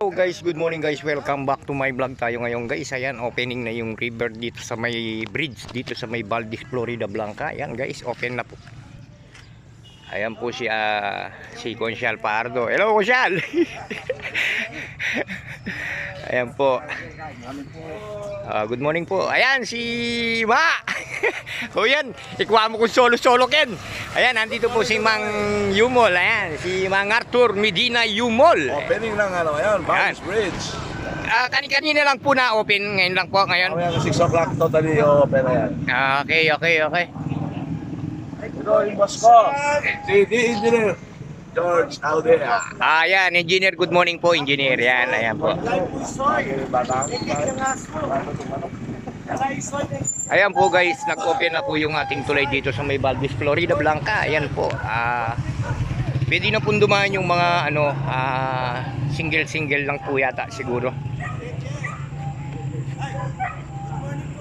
So guys, good morning guys. Welcome back to my vlog tayo ngayon guys. Ayan, opening na yung river dito sa may bridge dito sa may Valdez, Florida Blanca. Ayan guys, open na po. Ayan po si Consial Pardo. Hello Consial. Ayan po. Good morning po. Ayan si Ma. O yan, ikuha mo kung solo-solo Ken. Ayan, nandito po si Mang Yumol. Ayan, si Mang Arthur Medina Yumol. Opening lang ayan, Valdez Bridge. Kanina lang po na open, ngayon lang po ngayon. Ayan, 6 o'clock totally open na yan. Okay. Ito yung boss ko, si Engineer George Aldea. Ayan, engineer, good morning po engineer. Yan, ayan po. Ayan po guys, nag-open na po yung ating tulay dito sa may Valdez, Florida Blanca. Ayan po. Pwede na pong dumaan yung mga single lang po yata siguro.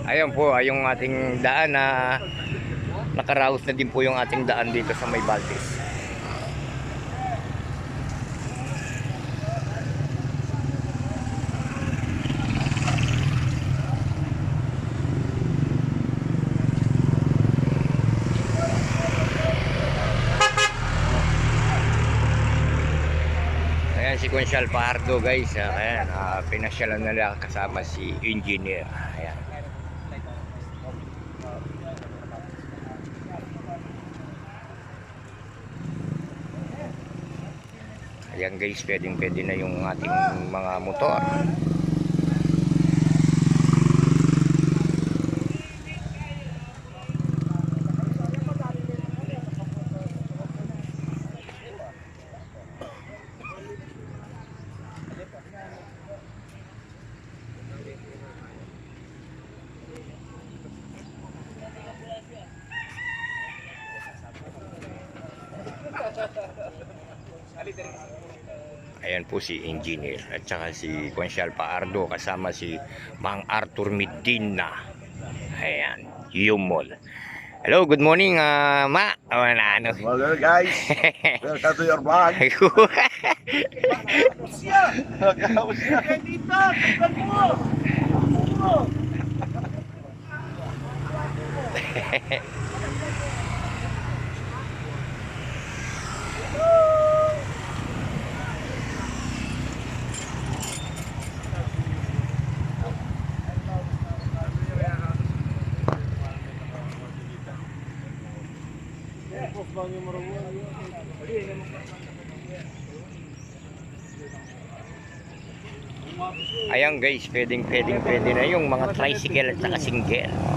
Ayan po, yung ating daan na nakaraos na din po yung ating daan dito sa may Valdez. Ayan si Consial Pardo guys. Ayan, pinasyalan na lang kasama si engineer. Ayan. Ayan guys, pwede na yung ating mga motor. Ayan po si engineer at saka si Consial Pardo kasama si Mang Arthur Medina. Ayan, Yumol. Hello, good morning Ma. Well guys, welcome to your vlog. Ayan guys, pwede na yung mga tricycle at saka single.